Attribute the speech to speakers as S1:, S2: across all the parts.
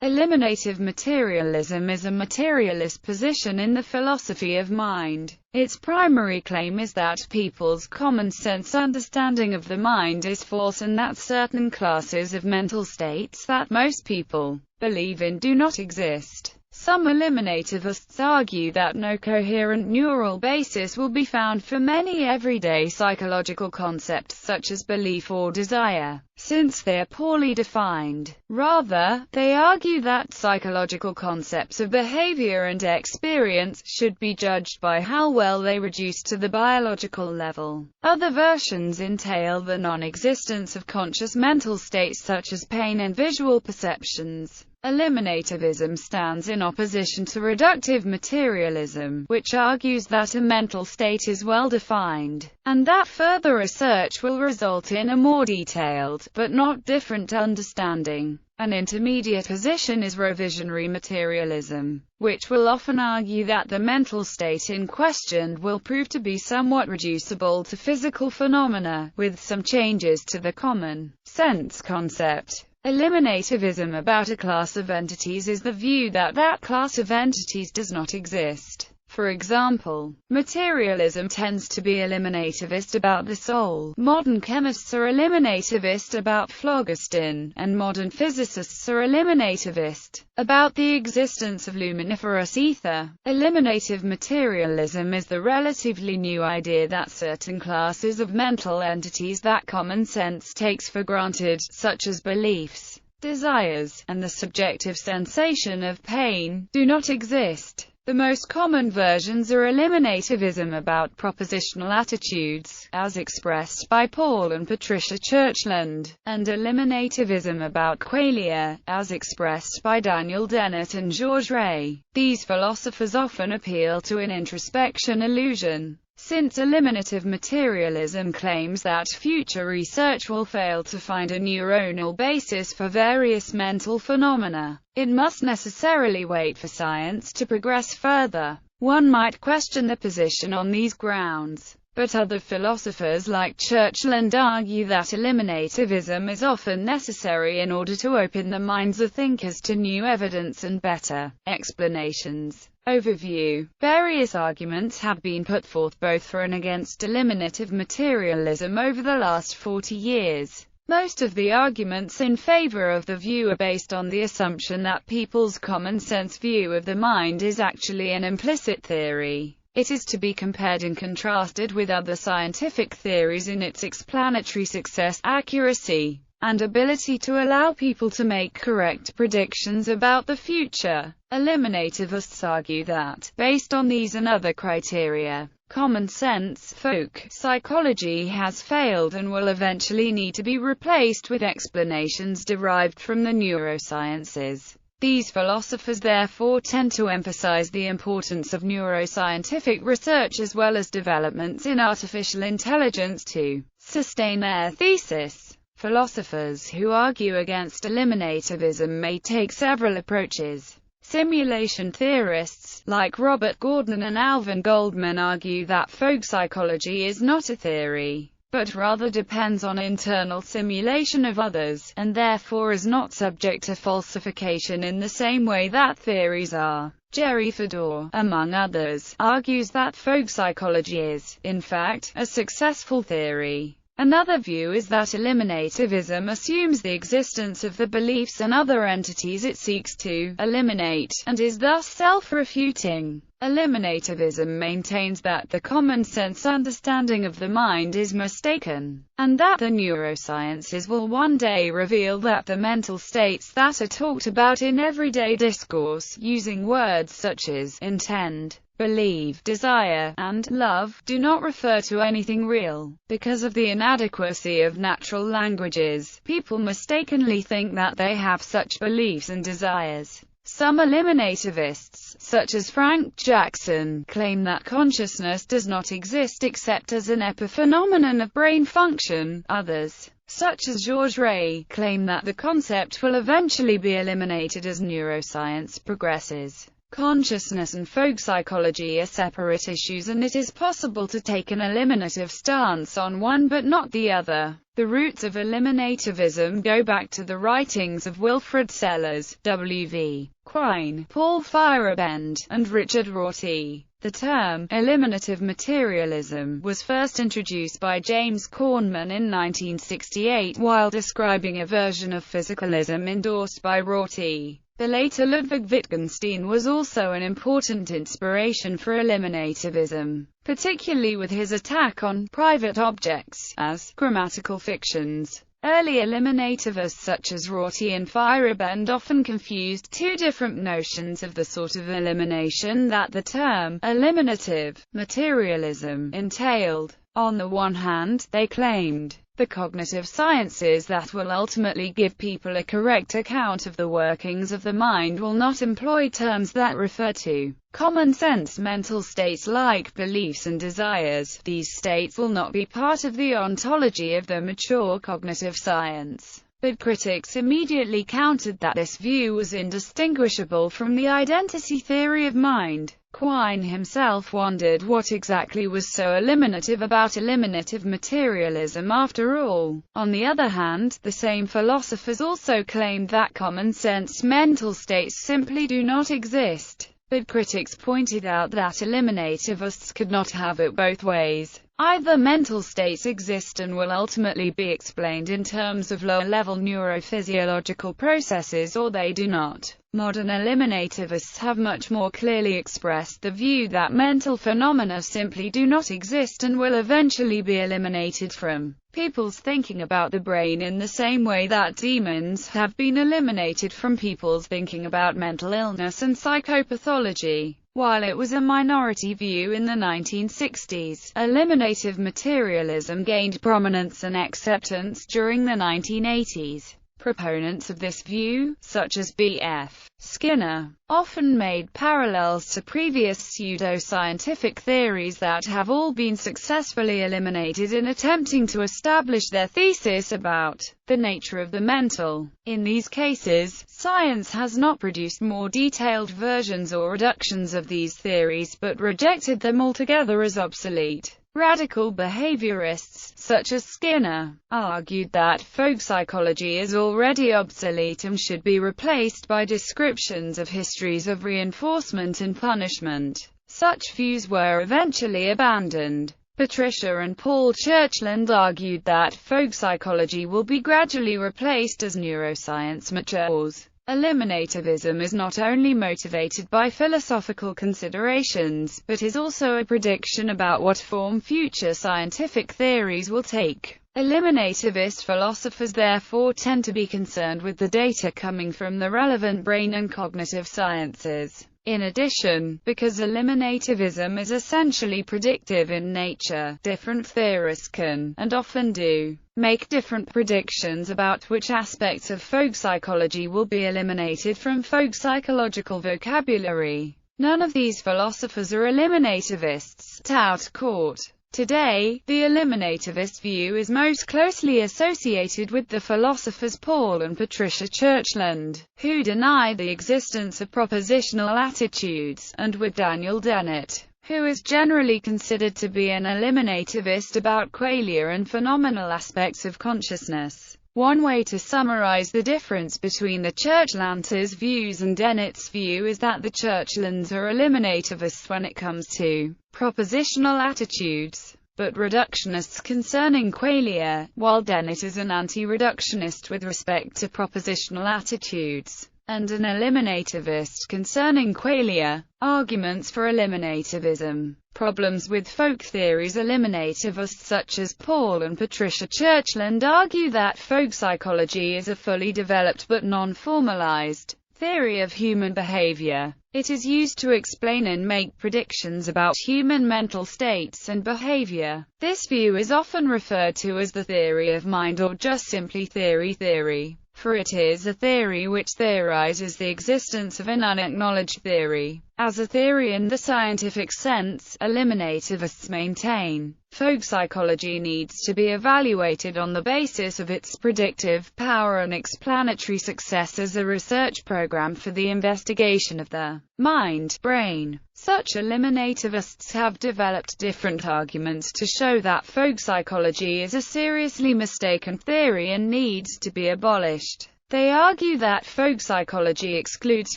S1: Eliminative materialism is a materialist position in the philosophy of mind. Its primary claim is that people's common-sense understanding of the mind is false and that certain classes of mental states that most people believe in do not exist. Some eliminativists argue that no coherent neural basis will be found for many everyday psychological concepts such as belief or desire, since they are poorly defined. Rather, they argue that psychological concepts of behavior and experience should be judged by how well they reduce to the biological level. Other versions entail the non-existence of conscious mental states such as pain and visual perceptions. Eliminativism stands in opposition to reductive materialism, which argues that a mental state is well defined, and that further research will result in a more detailed, but not different understanding. An intermediate position is revisionary materialism, which will often argue that the mental state in question will prove to be somewhat reducible to physical phenomena, with some changes to the common sense concept. Eliminativism about a class of entities is the view that that class of entities does not exist. For example, materialism tends to be eliminativist about the soul. Modern chemists are eliminativist about phlogiston, and modern physicists are eliminativist about the existence of luminiferous ether. Eliminative materialism is the relatively new idea that certain classes of mental entities that common sense takes for granted, such as beliefs, desires, and the subjective sensation of pain, do not exist. The most common versions are eliminativism about propositional attitudes, as expressed by Paul and Patricia Churchland, and eliminativism about qualia, as expressed by Daniel Dennett and George Ray. These philosophers often appeal to an introspection illusion, since eliminative materialism claims that future research will fail to find a neuronal basis for various mental phenomena. It must necessarily wait for science to progress further. One might question the position on these grounds, but other philosophers like Churchland argue that eliminativism is often necessary in order to open the minds of thinkers to new evidence and better explanations. Overview. Various arguments have been put forth both for and against eliminative materialism over the last 40 years. Most of the arguments in favor of the view are based on the assumption that people's common-sense view of the mind is actually an implicit theory. It is to be compared and contrasted with other scientific theories in its explanatory success, accuracy, and ability to allow people to make correct predictions about the future. Eliminativists argue that, based on these and other criteria, common sense, folk psychology has failed and will eventually need to be replaced with explanations derived from the neurosciences. These philosophers therefore tend to emphasize the importance of neuroscientific research as well as developments in artificial intelligence to sustain their thesis. Philosophers who argue against eliminativism may take several approaches. Simulation theorists, like Robert Gordon and Alvin Goldman, argue that folk psychology is not a theory, but rather depends on internal simulation of others, and therefore is not subject to falsification in the same way that theories are. Jerry Fedor, among others, argues that folk psychology is, in fact, a successful theory. Another view is that eliminativism assumes the existence of the beliefs and other entities it seeks to eliminate, and is thus self-refuting. Eliminativism maintains that the common-sense understanding of the mind is mistaken, and that the neurosciences will one day reveal that the mental states that are talked about in everyday discourse, using words such as intend, believe, desire, and love, do not refer to anything real. Because of the inadequacy of natural languages, people mistakenly think that they have such beliefs and desires. Some eliminativists, such as Frank Jackson, claim that consciousness does not exist except as an epiphenomenon of brain function. Others, such as George Ray, claim that the concept will eventually be eliminated as neuroscience progresses. Consciousness and folk psychology are separate issues, and it is possible to take an eliminative stance on one but not the other. The roots of eliminativism go back to the writings of Wilfrid Sellars, W.V. Quine, Paul Feyerabend, and Richard Rorty. The term eliminative materialism was first introduced by James Cornman in 1968 while describing a version of physicalism endorsed by Rorty. The later Ludwig Wittgenstein was also an important inspiration for eliminativism, particularly with his attack on private objects as grammatical fictions. Early eliminativists such as Rorty and Feyerabend often confused two different notions of the sort of elimination that the term eliminative materialism entailed. On the one hand, they claimed, the cognitive sciences that will ultimately give people a correct account of the workings of the mind will not employ terms that refer to common-sense mental states like beliefs and desires. These states will not be part of the ontology of the mature cognitive science. But critics immediately countered that this view was indistinguishable from the identity theory of mind. Quine himself wondered what exactly was so eliminative about eliminative materialism after all. On the other hand, the same philosophers also claimed that common-sense mental states simply do not exist. But critics pointed out that eliminativists could not have it both ways. Either mental states exist and will ultimately be explained in terms of lower-level neurophysiological processes, or they do not. Modern eliminativists have much more clearly expressed the view that mental phenomena simply do not exist and will eventually be eliminated from people's thinking about the brain in the same way that demons have been eliminated from people's thinking about mental illness and psychopathology. While it was a minority view in the 1960s, eliminative materialism gained prominence and acceptance during the 1980s. Proponents of this view, such as B.F. Skinner, often made parallels to previous pseudo-scientific theories that have all been successfully eliminated in attempting to establish their thesis about the nature of the mental. In these cases, science has not produced more detailed versions or reductions of these theories but rejected them altogether as obsolete. Radical behaviorists, such as Skinner, argued that folk psychology is already obsolete and should be replaced by descriptions of histories of reinforcement and punishment. Such views were eventually abandoned. Patricia and Paul Churchland argued that folk psychology will be gradually replaced as neuroscience matures. Eliminativism is not only motivated by philosophical considerations, but is also a prediction about what form future scientific theories will take. Eliminativist philosophers therefore tend to be concerned with the data coming from the relevant brain and cognitive sciences. In addition, because eliminativism is essentially predictive in nature, different theorists can, and often do, make different predictions about which aspects of folk psychology will be eliminated from folk psychological vocabulary. None of these philosophers are eliminativists, tout court. Today, the eliminativist view is most closely associated with the philosophers Paul and Patricia Churchland, who deny the existence of propositional attitudes, and with Daniel Dennett, who is generally considered to be an eliminativist about qualia and phenomenal aspects of consciousness. One way to summarize the difference between the Churchlanders' views and Dennett's view is that the Churchlands are eliminativists when it comes to propositional attitudes, but reductionists concerning qualia, while Dennett is an anti-reductionist with respect to propositional attitudes, and an eliminativist concerning qualia. Arguments for eliminativism. Problems with folk theories. Eliminativists such as Paul and Patricia Churchland argue that folk psychology is a fully developed but non-formalized theory of human behavior. It is used to explain and make predictions about human mental states and behavior. This view is often referred to as the theory of mind or just simply theory, for it is a theory which theorizes the existence of an unacknowledged theory. As a theory in the scientific sense, eliminativists maintain Folk psychology needs to be evaluated on the basis of its predictive power and explanatory success as a research program for the investigation of the mind, brain. Such eliminativists have developed different arguments to show that folk psychology is a seriously mistaken theory and needs to be abolished. They argue that folk psychology excludes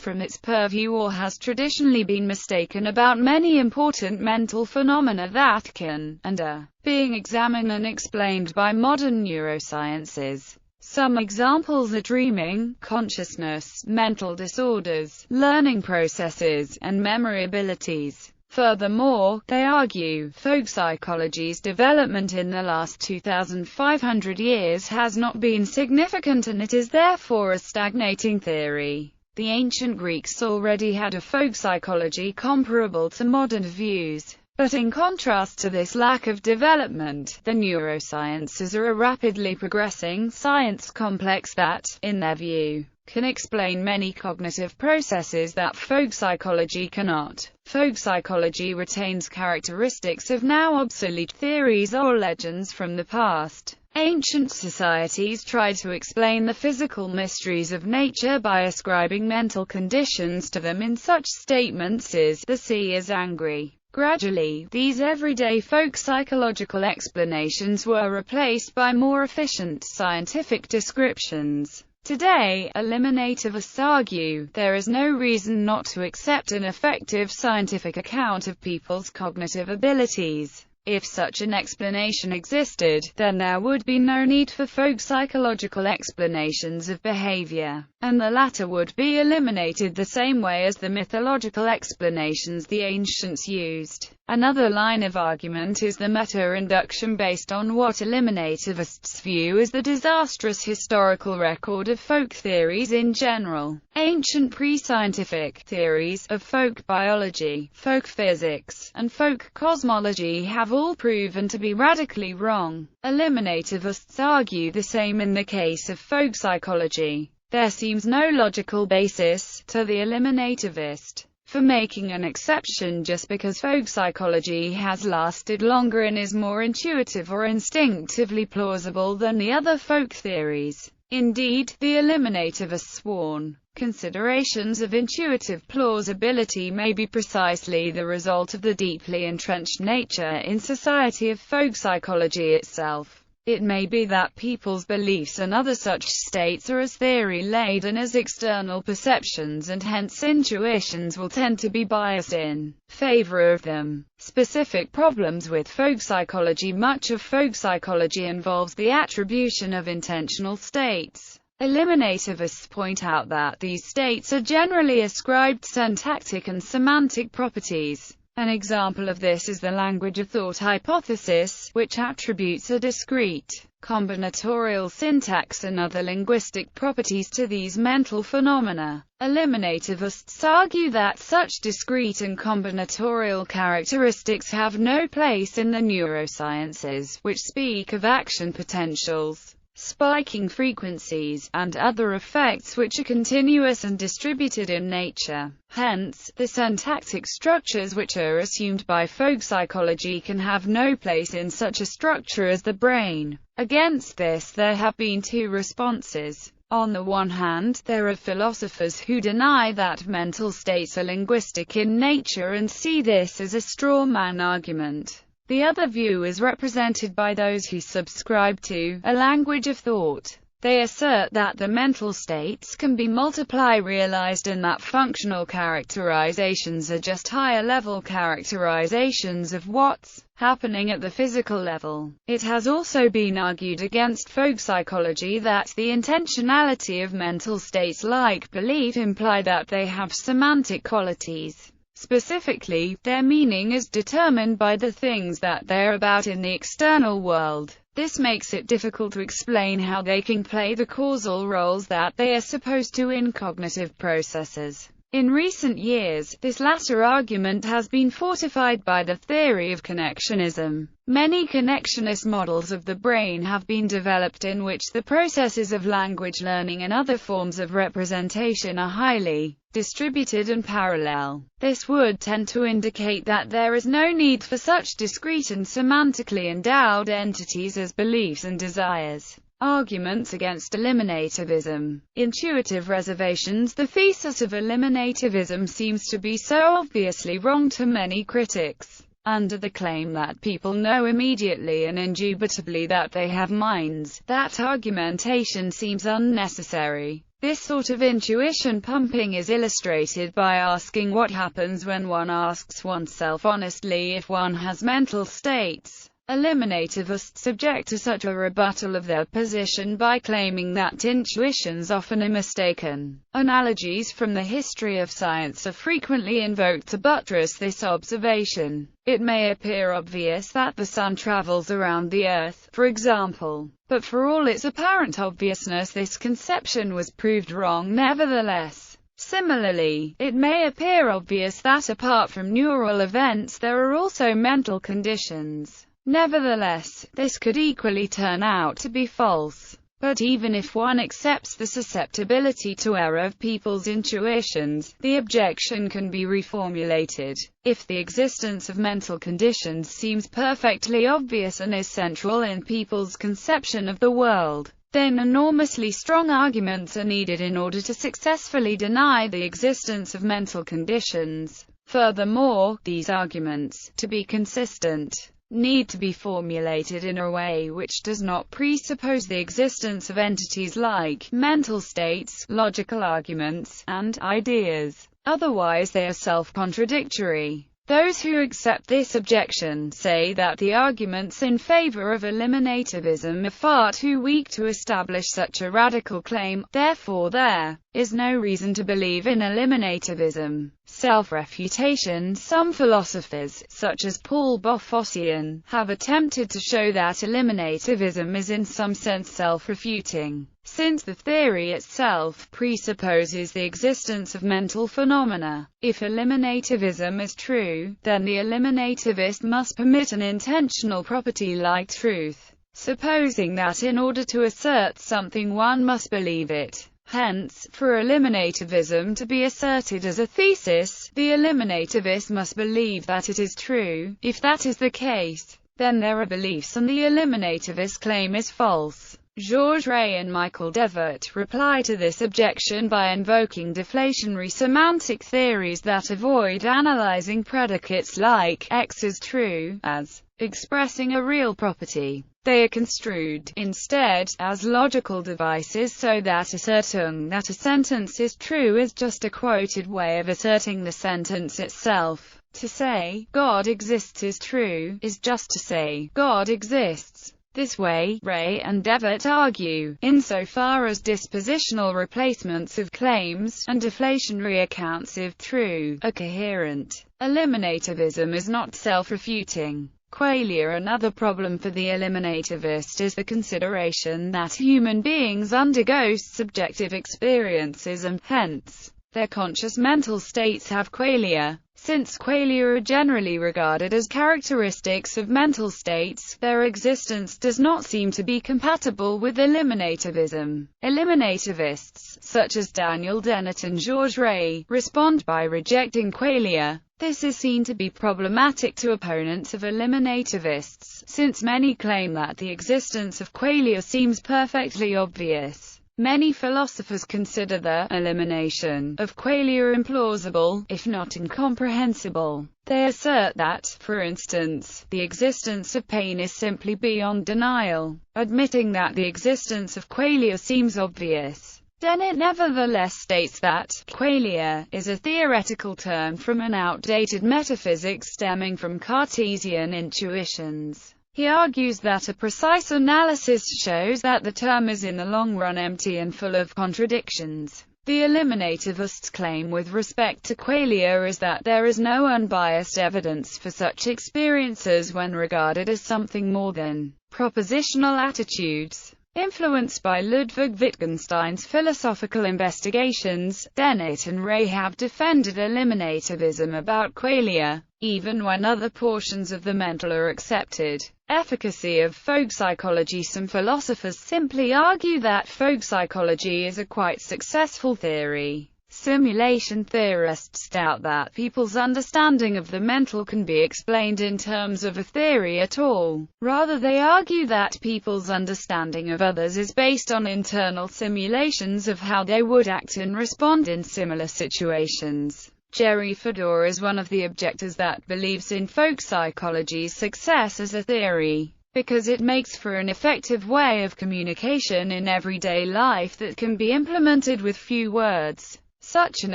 S1: from its purview or has traditionally been mistaken about many important mental phenomena that can, and are, being examined and explained by modern neurosciences. Some examples are dreaming, consciousness, mental disorders, learning processes, and memory abilities. Furthermore, they argue, folk psychology's development in the last 2,500 years has not been significant and it is therefore a stagnating theory. The ancient Greeks already had a folk psychology comparable to modern views. But in contrast to this lack of development, the neurosciences are a rapidly progressing science complex that, in their view, can explain many cognitive processes that folk psychology cannot. Folk psychology retains characteristics of now obsolete theories or legends from the past. Ancient societies tried to explain the physical mysteries of nature by ascribing mental conditions to them in such statements as, "The sea is angry." Gradually, these everyday folk psychological explanations were replaced by more efficient scientific descriptions. Today, eliminativists argue, there is no reason not to accept an effective scientific account of people's cognitive abilities. If such an explanation existed, then there would be no need for folk psychological explanations of behavior, and the latter would be eliminated the same way as the mythological explanations the ancients used. Another line of argument is the meta-induction based on what eliminativists view as the disastrous historical record of folk theories in general. Ancient pre-scientific theories of folk biology, folk physics, and folk cosmology have all proven to be radically wrong. Eliminativists argue the same in the case of folk psychology. There seems no logical basis, to the eliminativist, for making an exception just because folk psychology has lasted longer and is more intuitive or instinctively plausible than the other folk theories. Indeed, the eliminativists warn, considerations of intuitive plausibility may be precisely the result of the deeply entrenched nature in society of folk psychology itself. It may be that people's beliefs and other such states are as theory-laden as external perceptions and hence intuitions will tend to be biased in favor of them. Specific problems with folk psychology. Much of folk psychology involves the attribution of intentional states. Eliminativists point out that these states are generally ascribed syntactic and semantic properties. An example of this is the language of thought hypothesis, which attributes a discrete, combinatorial syntax and other linguistic properties to these mental phenomena. Eliminativists argue that such discrete and combinatorial characteristics have no place in the neurosciences, which speak of action potentials, spiking frequencies, and other effects which are continuous and distributed in nature. Hence, the syntactic structures which are assumed by folk psychology can have no place in such a structure as the brain. Against this there have been two responses. On the one hand, there are philosophers who deny that mental states are linguistic in nature and see this as a straw-man argument. The other view is represented by those who subscribe to a language of thought. They assert that the mental states can be realized and that functional characterizations are just higher-level characterizations of what's happening at the physical level. It has also been argued against folk psychology that the intentionality of mental states like belief imply that they have semantic qualities. Specifically, their meaning is determined by the things that they're about in the external world. This makes it difficult to explain how they can play the causal roles that they are supposed to in cognitive processes. In recent years, this latter argument has been fortified by the theory of connectionism. Many connectionist models of the brain have been developed in which the processes of language learning and other forms of representation are highly distributed and parallel. This would tend to indicate that there is no need for such discrete and semantically endowed entities as beliefs and desires. Arguments against eliminativism. Intuitive reservations. The thesis of eliminativism seems to be so obviously wrong to many critics. Under the claim that people know immediately and indubitably that they have minds, that argumentation seems unnecessary. This sort of intuition pumping is illustrated by asking what happens when one asks oneself honestly if one has mental states. Eliminativists object to such a rebuttal of their position by claiming that intuitions often are mistaken. Analogies from the history of science are frequently invoked to buttress this observation. It may appear obvious that the sun travels around the Earth, for example, but for all its apparent obviousness this conception was proved wrong nevertheless. Similarly, it may appear obvious that apart from neural events there are also mental conditions. Nevertheless, this could equally turn out to be false. But even if one accepts the susceptibility to error of people's intuitions, the objection can be reformulated. If the existence of mental conditions seems perfectly obvious and is central in people's conception of the world, then enormously strong arguments are needed in order to successfully deny the existence of mental conditions. Furthermore, these arguments, to be consistent, need to be formulated in a way which does not presuppose the existence of entities like mental states, logical arguments, and ideas. Otherwise they are self-contradictory. Those who accept this objection say that the arguments in favor of eliminativism are far too weak to establish such a radical claim, therefore there is no reason to believe in eliminativism. Self-refutation. Some philosophers, such as Paul Boffosian, have attempted to show that eliminativism is in some sense self-refuting, since the theory itself presupposes the existence of mental phenomena. If eliminativism is true, then the eliminativist must permit an intentional property like truth, supposing that in order to assert something one must believe it. Hence, for eliminativism to be asserted as a thesis, the eliminativist must believe that it is true. If that is the case, then there are beliefs and the eliminativist claim is false. Georges Ray and Michael Devert reply to this objection by invoking deflationary semantic theories that avoid analyzing predicates like X is true as expressing a real property. They are construed, instead, as logical devices so that asserting that a sentence is true is just a quoted way of asserting the sentence itself. To say, God exists is true, is just to say, God exists. This way, Ray and Devert argue, insofar as dispositional replacements of claims, and deflationary accounts of true, are coherent. Eliminativism is not self-refuting. Qualia. Another problem for the eliminativist is the consideration that human beings undergo subjective experiences and, hence, their conscious mental states have qualia. Since qualia are generally regarded as characteristics of mental states, their existence does not seem to be compatible with eliminativism. Eliminativists, such as Daniel Dennett and Georges Ray, respond by rejecting qualia. This is seen to be problematic to opponents of eliminativists, since many claim that the existence of qualia seems perfectly obvious. Many philosophers consider the elimination of qualia implausible, if not incomprehensible. They assert that, for instance, the existence of pain is simply beyond denial. Admitting that the existence of qualia seems obvious, Dennett nevertheless states that qualia is a theoretical term from an outdated metaphysics stemming from Cartesian intuitions. He argues that a precise analysis shows that the term is in the long run empty and full of contradictions. The eliminativist's claim with respect to qualia is that there is no unbiased evidence for such experiences when regarded as something more than propositional attitudes. Influenced by Ludwig Wittgenstein's philosophical investigations, Dennett and Ray have defended eliminativism about qualia, even when other portions of the mental are accepted. Efficacy of folk psychology. Some philosophers simply argue that folk psychology is a quite successful theory. Simulation theorists doubt that people's understanding of the mental can be explained in terms of a theory at all. Rather, they argue that people's understanding of others is based on internal simulations of how they would act and respond in similar situations. Jerry Fedor is one of the objectors that believes in folk psychology's success as a theory, because it makes for an effective way of communication in everyday life that can be implemented with few words. Such an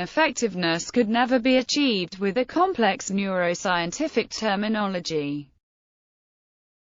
S1: effectiveness could never be achieved with a complex neuroscientific terminology.